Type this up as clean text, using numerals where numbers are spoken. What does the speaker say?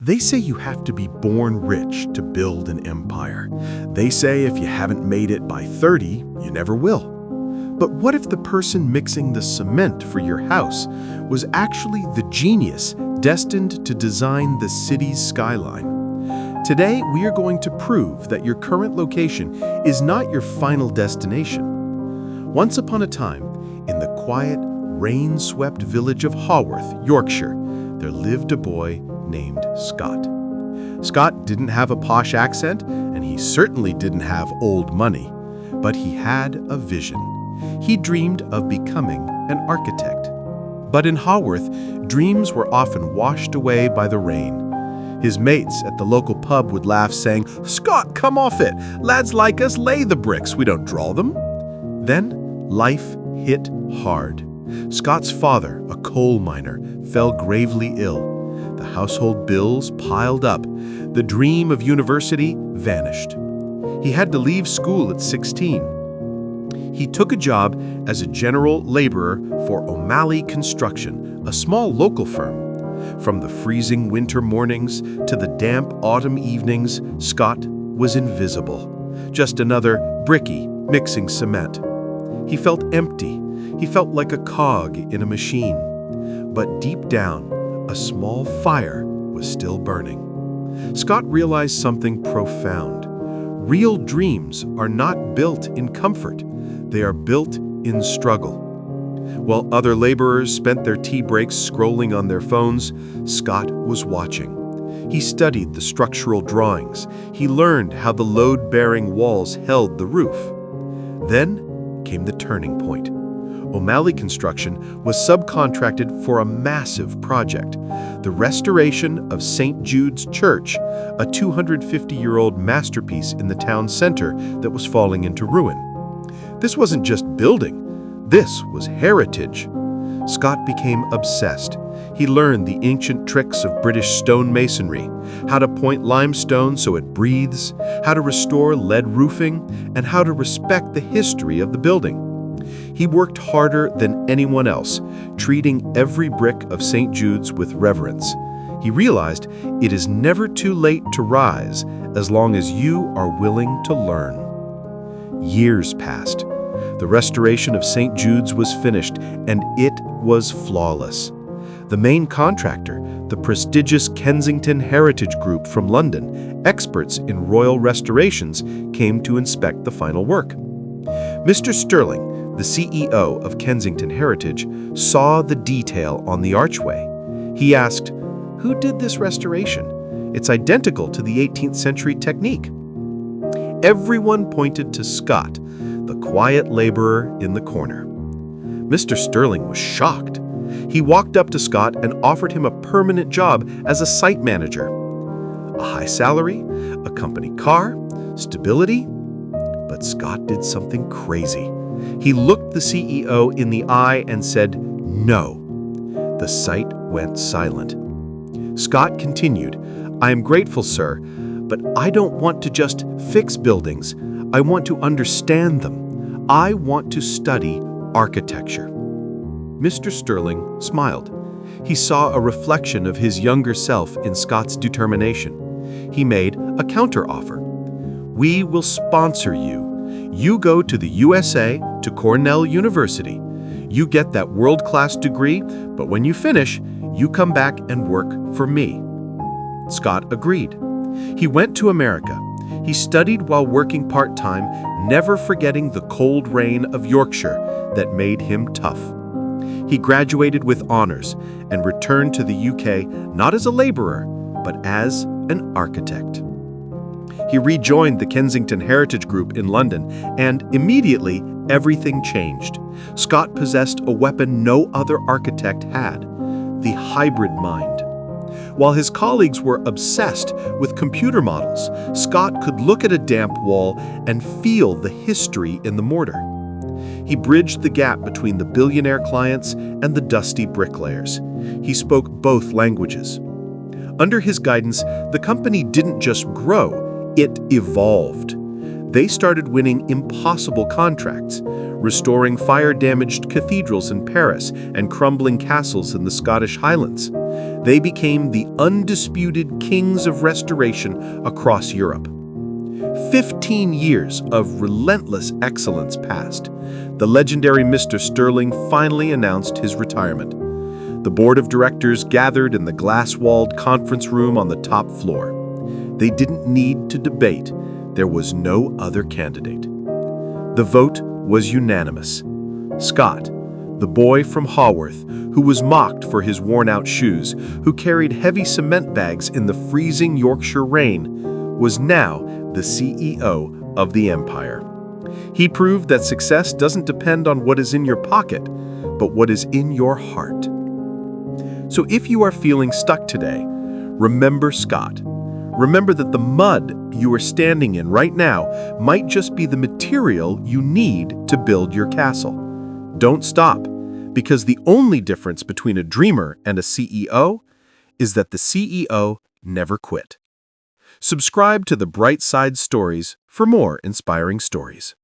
They say you have to be born rich to build an empire. They say if you haven't made it by 30, you never will. But what if the person mixing the cement for your house was actually the genius destined to design the city's skyline? Today, we are going to prove that your current location is not your final destination. Once upon a time, in the quiet, rain-swept village of Haworth, Yorkshire, there lived a boy named Scott. Scott didn't have a posh accent, and he certainly didn't have old money, but he had a vision. He dreamed of becoming an architect. But in Haworth, dreams were often washed away by the rain. His mates at the local pub would laugh, saying, "Scott, come off it! Lads like us lay the bricks, we don't draw them." Then life hit hard. Scott's father, a coal miner, fell gravely ill. The household bills piled up. The dream of university vanished. He had to leave school at 16. He took a job as a general laborer for O'Malley Construction, a small local firm. From the freezing winter mornings to the damp autumn evenings, Scott was invisible. Just another brickie mixing cement. He felt empty. He felt like a cog in a machine. But deep down, a small fire was still burning. Scott realized something profound. Real dreams are not built in comfort. They are built in struggle. While other laborers spent their tea breaks scrolling on their phones, Scott was watching. He studied the structural drawings. He learned how the load-bearing walls held the roof. Then came the turning point. O'Malley Construction was subcontracted for a massive project, the restoration of St. Jude's Church, a 250-year-old masterpiece in the town center that was falling into ruin. This wasn't just building, this was heritage. Scott became obsessed. He learned the ancient tricks of British stonemasonry, how to point limestone so it breathes, how to restore lead roofing, and how to respect the history of the building. He worked harder than anyone else, treating every brick of St. Jude's with reverence. He realized it is never too late to rise as long as you are willing to learn. Years passed. The restoration of St. Jude's was finished, and it was flawless. The main contractor, the prestigious Kensington Heritage Group from London, experts in royal restorations, came to inspect the final work. Mr. Sterling, the CEO of Kensington Heritage, saw the detail on the archway. He asked, "Who did this restoration? It's identical to the 18th century technique." Everyone pointed to Scott, the quiet laborer in the corner. Mr. Sterling was shocked. He walked up to Scott and offered him a permanent job as a site manager. A high salary, a company car, stability. But Scott did something crazy. He looked the CEO in the eye and said, "No." The site went silent. Scott continued, "I am grateful, sir, but I don't want to just fix buildings. I want to understand them. I want to study architecture." Mr. Sterling smiled. He saw a reflection of his younger self in Scott's determination. He made a counteroffer. "We will sponsor you. You go to the USA, to Cornell University. You get that world-class degree, but when you finish, you come back and work for me." Scott agreed. He went to America. He studied while working part-time, never forgetting the cold rain of Yorkshire that made him tough. He graduated with honors and returned to the UK not as a laborer, but as an architect. He rejoined the Kensington Heritage Group in London, and immediately everything changed. Scott possessed a weapon no other architect had, the hybrid mind. While his colleagues were obsessed with computer models, Scott could look at a damp wall and feel the history in the mortar. He bridged the gap between the billionaire clients and the dusty bricklayers. He spoke both languages. Under his guidance, the company didn't just grow, it evolved. They started winning impossible contracts, restoring fire-damaged cathedrals in Paris and crumbling castles in the Scottish Highlands. They became the undisputed kings of restoration across Europe. 15 years of relentless excellence passed. The legendary Mr. Sterling finally announced his retirement. The board of directors gathered in the glass-walled conference room on the top floor. They didn't need to debate. There was no other candidate. The vote was unanimous. Scott, the boy from Haworth, who was mocked for his worn-out shoes, who carried heavy cement bags in the freezing Yorkshire rain, was now the CEO of the empire. He proved that success doesn't depend on what is in your pocket, but what is in your heart. So if you are feeling stuck today, remember Scott. Remember that the mud you are standing in right now might just be the material you need to build your castle. Don't stop, because the only difference between a dreamer and a CEO is that the CEO never quit. Subscribe to the Bright Side Stories for more inspiring stories.